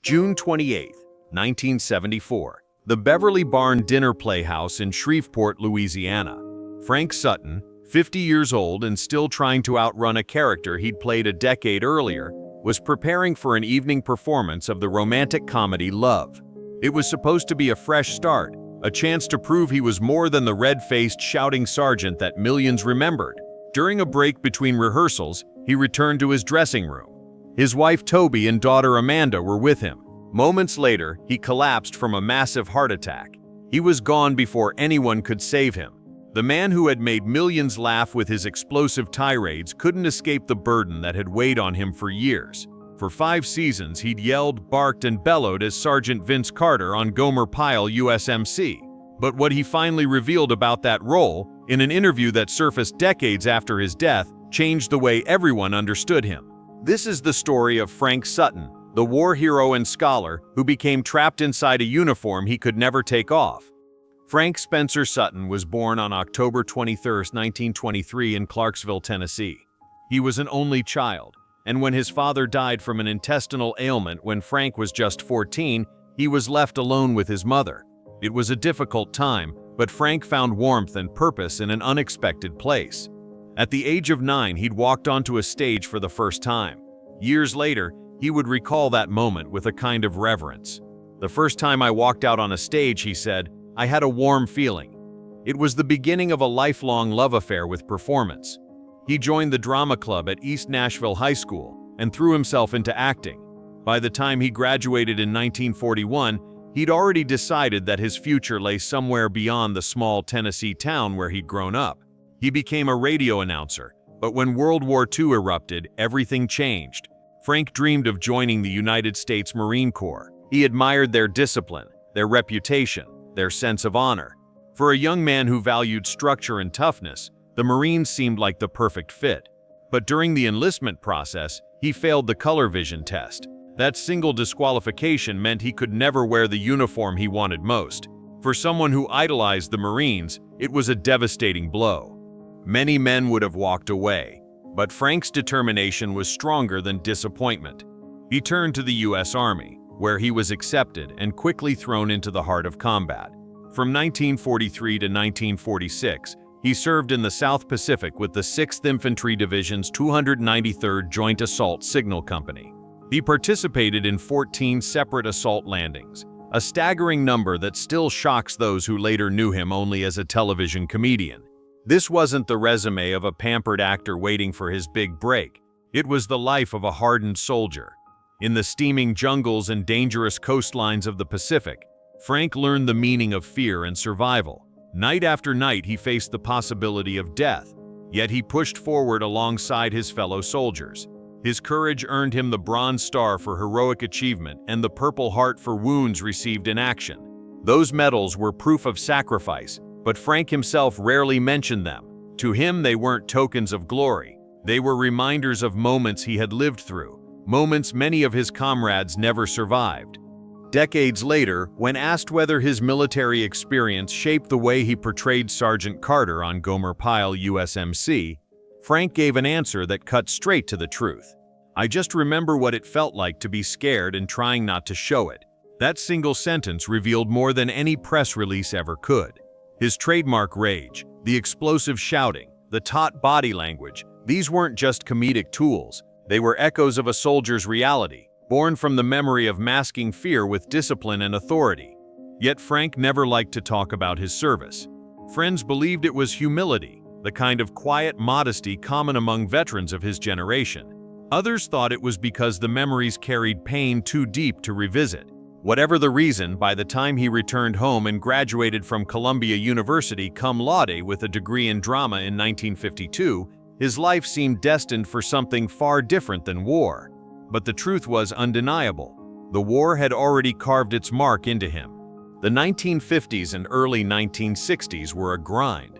June 28, 1974. The Beverly Barn Dinner Playhouse in Shreveport, Louisiana. Frank Sutton, 50 years old and still trying to outrun a character he'd played a decade earlier, was preparing for an evening performance of the romantic comedy Love. It was supposed to be a fresh start, a chance to prove he was more than the red-faced shouting sergeant that millions remembered. During a break between rehearsals, he returned to his dressing room. His wife Toby and daughter Amanda were with him. Moments later, he collapsed from a massive heart attack. He was gone before anyone could save him. The man who had made millions laugh with his explosive tirades couldn't escape the burden that had weighed on him for years. For 5 seasons, he'd yelled, barked, and bellowed as Sergeant Vince Carter on Gomer Pyle USMC. But what he finally revealed about that role, in an interview that surfaced decades after his death, changed the way everyone understood him. This is the story of Frank Sutton, the war hero and scholar who became trapped inside a uniform he could never take off. Frank Spencer Sutton was born on October 23, 1923 in Clarksville, Tennessee. He was an only child, and when his father died from an intestinal ailment when Frank was just 14, he was left alone with his mother. It was a difficult time, but Frank found warmth and purpose in an unexpected place. At the age of 9, he'd walked onto a stage for the first time. Years later, he would recall that moment with a kind of reverence. "The first time I walked out on a stage," he said, "I had a warm feeling." It was the beginning of a lifelong love affair with performance. He joined the drama club at East Nashville High School and threw himself into acting. By the time he graduated in 1941, he'd already decided that his future lay somewhere beyond the small Tennessee town where he'd grown up. He became a radio announcer, but when World War II erupted, everything changed. Frank dreamed of joining the United States Marine Corps. He admired their discipline, their reputation, their sense of honor. For a young man who valued structure and toughness, the Marines seemed like the perfect fit. But during the enlistment process, he failed the color vision test. That single disqualification meant he could never wear the uniform he wanted most. For someone who idolized the Marines, it was a devastating blow. Many men would have walked away, but Frank's determination was stronger than disappointment. He turned to the U.S. Army, where he was accepted and quickly thrown into the heart of combat. From 1943 to 1946, he served in the South Pacific with the 6th Infantry Division's 293rd Joint Assault Signal Company. He participated in 14 separate assault landings, a staggering number that still shocks those who later knew him only as a television comedian. This wasn't the resume of a pampered actor waiting for his big break. It was the life of a hardened soldier. In the steaming jungles and dangerous coastlines of the Pacific, Frank learned the meaning of fear and survival. Night after night, he faced the possibility of death, yet he pushed forward alongside his fellow soldiers. His courage earned him the Bronze Star for heroic achievement and the Purple Heart for wounds received in action. Those medals were proof of sacrifice, but Frank himself rarely mentioned them. To him, they weren't tokens of glory. They were reminders of moments he had lived through, moments many of his comrades never survived. Decades later, when asked whether his military experience shaped the way he portrayed Sergeant Carter on Gomer Pyle USMC, Frank gave an answer that cut straight to the truth. "I just remember what it felt like to be scared and trying not to show it." That single sentence revealed more than any press release ever could. His trademark rage, the explosive shouting, the taut body language, these weren't just comedic tools. They were echoes of a soldier's reality, born from the memory of masking fear with discipline and authority. Yet Frank never liked to talk about his service. Friends believed it was humility, the kind of quiet modesty common among veterans of his generation. Others thought it was because the memories carried pain too deep to revisit. Whatever the reason, by the time he returned home and graduated from Columbia University cum laude with a degree in drama in 1952, his life seemed destined for something far different than war. But the truth was undeniable. The war had already carved its mark into him. The 1950s and early 1960s were a grind.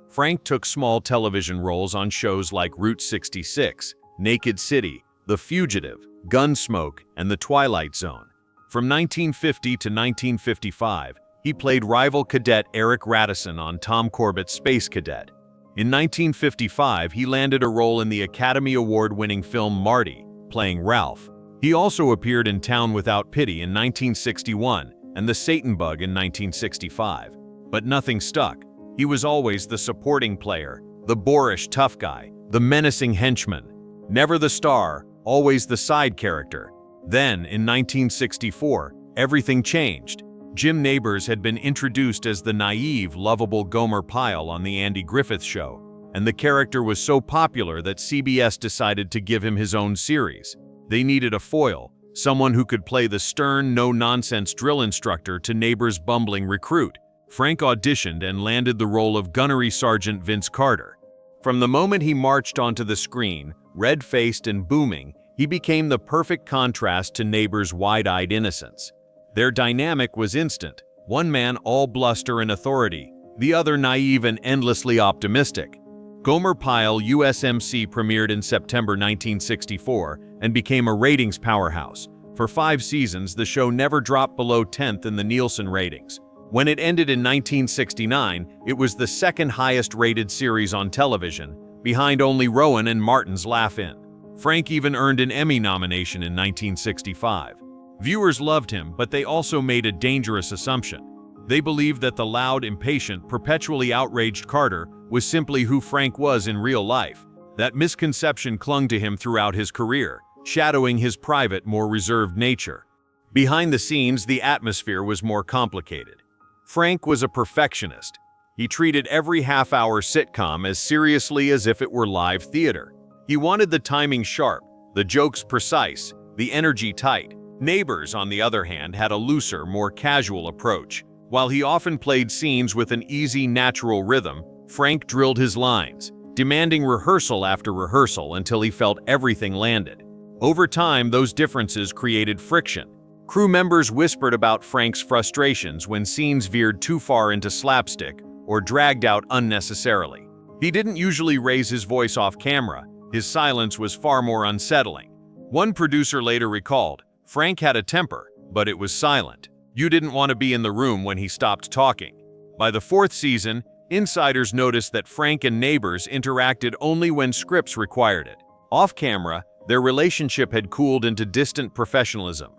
Frank took small television roles on shows like Route 66, Naked City, The Fugitive, Gunsmoke, and The Twilight Zone. From 1950 to 1955, he played rival cadet Eric Radisson on Tom Corbett's Space Cadet. In 1955, he landed a role in the Academy Award-winning film Marty, playing Ralph. He also appeared in Town Without Pity in 1961 and The Satan Bug in 1965. But nothing stuck. He was always the supporting player, the boorish tough guy, the menacing henchman. Never the star, always the side character. Then, in 1964, everything changed. Jim Nabors had been introduced as the naive, lovable Gomer Pyle on The Andy Griffith Show, and the character was so popular that CBS decided to give him his own series. They needed a foil, someone who could play the stern, no-nonsense drill instructor to Nabors' bumbling recruit. Frank auditioned and landed the role of Gunnery Sergeant Vince Carter. From the moment he marched onto the screen, red-faced and booming, he became the perfect contrast to Nabors' wide-eyed innocence. Their dynamic was instant, one man all bluster and authority, the other naive and endlessly optimistic. Gomer Pyle USMC premiered in September 1964 and became a ratings powerhouse. For 5 seasons, the show never dropped below 10th in the Nielsen ratings. When it ended in 1969, it was the second highest-rated series on television, behind only Rowan and Martin's Laugh-In. Frank even earned an Emmy nomination in 1965. Viewers loved him, but they also made a dangerous assumption. They believed that the loud, impatient, perpetually outraged Carter was simply who Frank was in real life. That misconception clung to him throughout his career, shadowing his private, more reserved nature. Behind the scenes, the atmosphere was more complicated. Frank was a perfectionist. He treated every half-hour sitcom as seriously as if it were live theater. He wanted the timing sharp, the jokes precise, the energy tight. Nabors, on the other hand, had a looser, more casual approach. While he often played scenes with an easy, natural rhythm, Frank drilled his lines, demanding rehearsal after rehearsal until he felt everything landed. Over time, those differences created friction. Crew members whispered about Frank's frustrations when scenes veered too far into slapstick or dragged out unnecessarily. He didn't usually raise his voice off camera. His silence was far more unsettling. One producer later recalled, "Frank had a temper, but it was silent. You didn't want to be in the room when he stopped talking." By the 4th season, insiders noticed that Frank and Nabors interacted only when scripts required it. Off camera, their relationship had cooled into distant professionalism.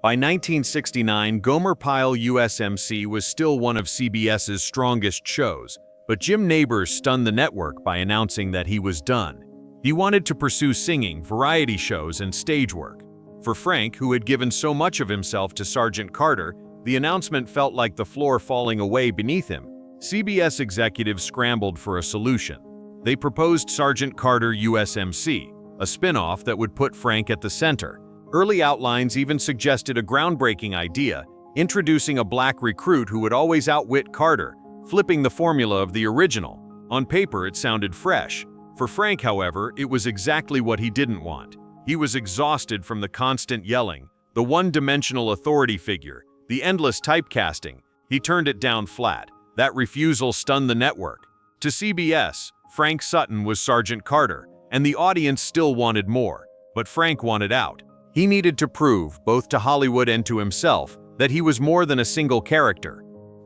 By 1969, Gomer Pyle USMC was still one of CBS's strongest shows, but Jim Nabors stunned the network by announcing that he was done. He wanted to pursue singing, variety shows, and stage work. For Frank, who had given so much of himself to Sergeant Carter, the announcement felt like the floor falling away beneath him. CBS executives scrambled for a solution. They proposed Sergeant Carter USMC, a spin-off that would put Frank at the center. Early outlines even suggested a groundbreaking idea, introducing a black recruit who would always outwit Carter, flipping the formula of the original. On paper, it sounded fresh. For Frank, however, it was exactly what he didn't want. He was exhausted from the constant yelling, the one-dimensional authority figure, the endless typecasting. He turned it down flat. That refusal stunned the network. To CBS, Frank Sutton was Sergeant Carter, and the audience still wanted more. But Frank wanted out. He needed to prove, both to Hollywood and to himself, that he was more than a single character.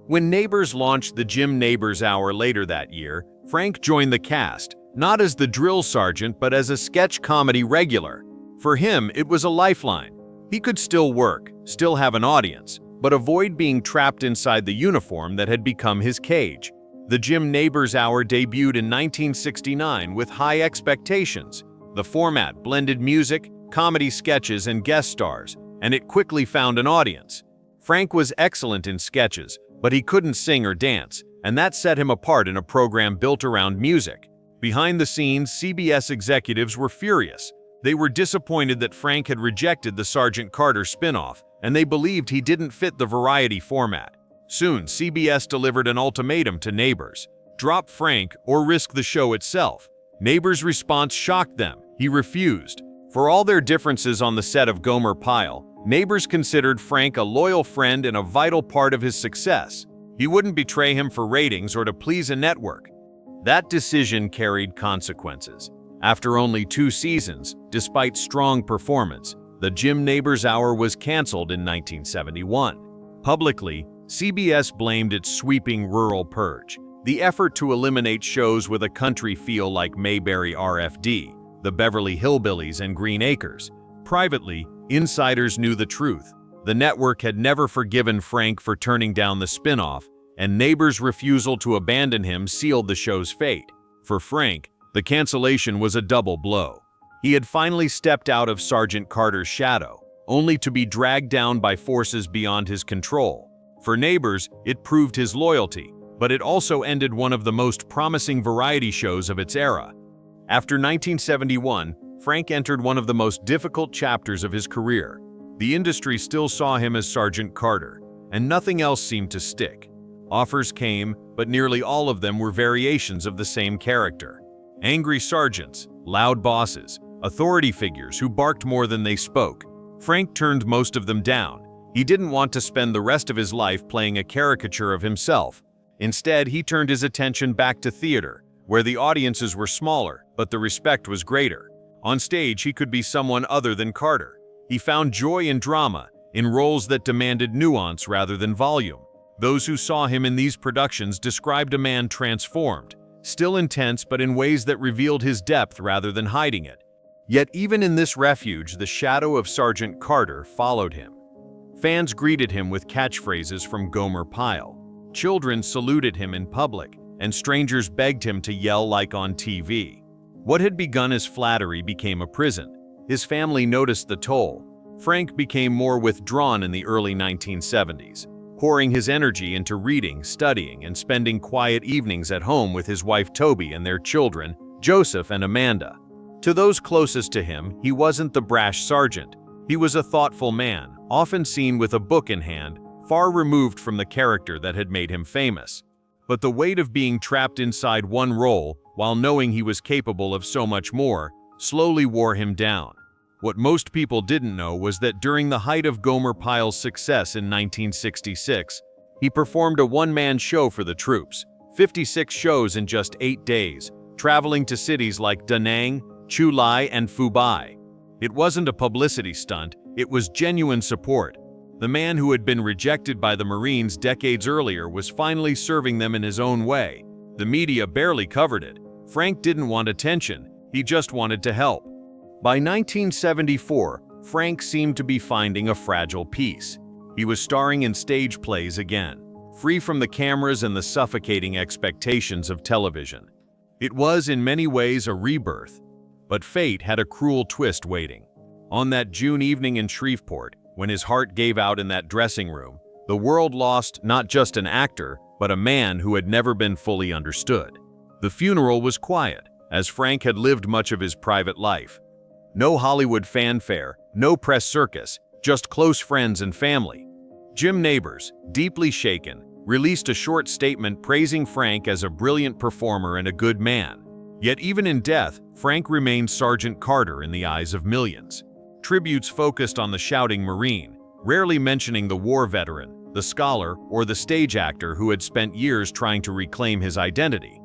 When Nabors launched the Jim Nabors Hour later that year, Frank joined the cast, not as the drill sergeant but as a sketch comedy regular. For him, it was a lifeline. He could still work, still have an audience, but avoid being trapped inside the uniform that had become his cage. The Jim Nabors Hour debuted in 1969 with high expectations. The format blended music, comedy sketches, and guest stars, and it quickly found an audience. Frank was excellent in sketches, but he couldn't sing or dance, and that set him apart in a program built around music. Behind the scenes, CBS executives were furious. They were disappointed that Frank had rejected the Sergeant Carter spin-off, and they believed he didn't fit the variety format. Soon, CBS delivered an ultimatum to Nabors: drop Frank or risk the show itself. Nabors' response shocked them. He refused. For all their differences on the set of Gomer Pyle, Nabors considered Frank a loyal friend and a vital part of his success. He wouldn't betray him for ratings or to please a network. That decision carried consequences. After only 2 seasons, despite strong performance, the Jim Nabors Hour was canceled in 1971. Publicly, CBS blamed its sweeping rural purge, the effort to eliminate shows with a country feel like Mayberry RFD, the Beverly Hillbillies, and Green Acres. Privately, Insiders knew the truth. The network had never forgiven Frank for turning down the spin-off, and Neighbors' refusal to abandon him sealed the show's fate. For Frank, the cancellation was a double blow. He had finally stepped out of Sergeant Carter's shadow, only to be dragged down by forces beyond his control. For Neighbors, it proved his loyalty, but it also ended one of the most promising variety shows of its era. After 1971, Frank entered one of the most difficult chapters of his career. The industry still saw him as Sergeant Carter, and nothing else seemed to stick. Offers came, but nearly all of them were variations of the same character. Angry sergeants, loud bosses, authority figures who barked more than they spoke. Frank turned most of them down. He didn't want to spend the rest of his life playing a caricature of himself. Instead, he turned his attention back to theater, where the audiences were smaller, but the respect was greater. On stage, he could be someone other than Carter. He found joy in drama, in roles that demanded nuance rather than volume. Those who saw him in these productions described a man transformed, still intense but in ways that revealed his depth rather than hiding it. Yet even in this refuge, the shadow of Sergeant Carter followed him. Fans greeted him with catchphrases from Gomer Pyle. Children saluted him in public, and strangers begged him to yell like on TV. What had begun as flattery became a prison. His family noticed the toll. Frank became more withdrawn in the early 1970s, pouring his energy into reading, studying, and spending quiet evenings at home with his wife Toby and their children, Joseph and Amanda. To those closest to him, he wasn't the brash sergeant. He was a thoughtful man, often seen with a book in hand, far removed from the character that had made him famous. But the weight of being trapped inside one role, while knowing he was capable of so much more, slowly wore him down. What most people didn't know was that during the height of Gomer Pyle's success in 1966, he performed a one-man show for the troops, 56 shows in just 8 days, traveling to cities like Da Nang, Chu Lai, and Phu-Bai. It wasn't a publicity stunt, it was genuine support. The man who had been rejected by the Marines decades earlier was finally serving them in his own way. The media barely covered it. Frank didn't want attention, he just wanted to help. By 1974, Frank seemed to be finding a fragile peace. He was starring in stage plays again, free from the cameras and the suffocating expectations of television. It was in many ways a rebirth, but fate had a cruel twist waiting. On that June evening in Shreveport, when his heart gave out in that dressing room, the world lost not just an actor, but a man who had never been fully understood. The funeral was quiet, as Frank had lived much of his private life. No Hollywood fanfare, no press circus, just close friends and family. Jim Neighbors, deeply shaken, released a short statement praising Frank as a brilliant performer and a good man. Yet even in death, Frank remained Sergeant Carter in the eyes of millions. Tributes focused on the shouting Marine, rarely mentioning the war veteran, the scholar, or the stage actor who had spent years trying to reclaim his identity.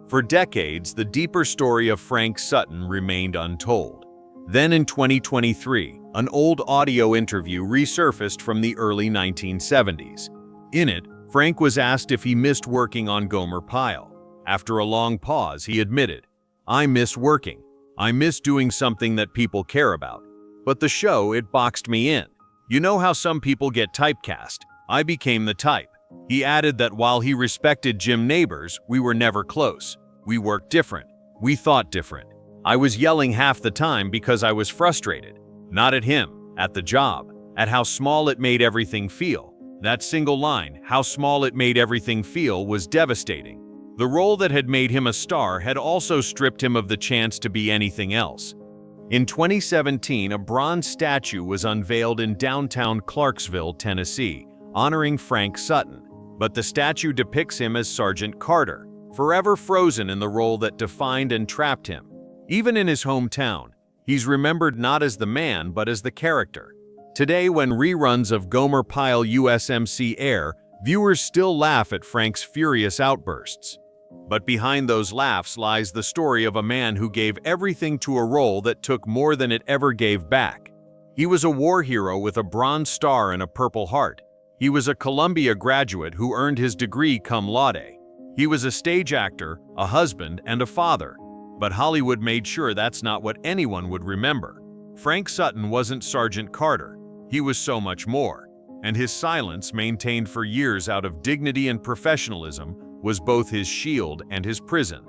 For decades, the deeper story of Frank Sutton remained untold. Then in 2023, an old audio interview resurfaced from the early 1970s. In it, Frank was asked if he missed working on Gomer Pyle. After a long pause, he admitted, "I miss working. I miss doing something that people care about. But the show, it boxed me in. You know how some people get typecast? I became the type." He added that while he respected Jim Neighbors, we were never close. We worked different. We thought different. I was yelling half the time because I was frustrated. Not at him, at the job, at how small it made everything feel. That single line, how small it made everything feel, was devastating. The role that had made him a star had also stripped him of the chance to be anything else. In 2017, a bronze statue was unveiled in downtown Clarksville, Tennessee, honoring Frank Sutton. But the statue depicts him as Sergeant Carter, forever frozen in the role that defined and trapped him. Even in his hometown, he's remembered not as the man but as the character. Today, when reruns of Gomer Pyle USMC air, viewers still laugh at Frank's furious outbursts. But behind those laughs lies the story of a man who gave everything to a role that took more than it ever gave back. He was a war hero with a Bronze Star and a Purple Heart. He was a Columbia graduate who earned his degree cum laude. He was a stage actor, a husband, and a father. But Hollywood made sure that's not what anyone would remember. Frank Sutton wasn't Sergeant Carter. He was so much more, and his silence, maintained for years out of dignity and professionalism, was both his shield and his prison.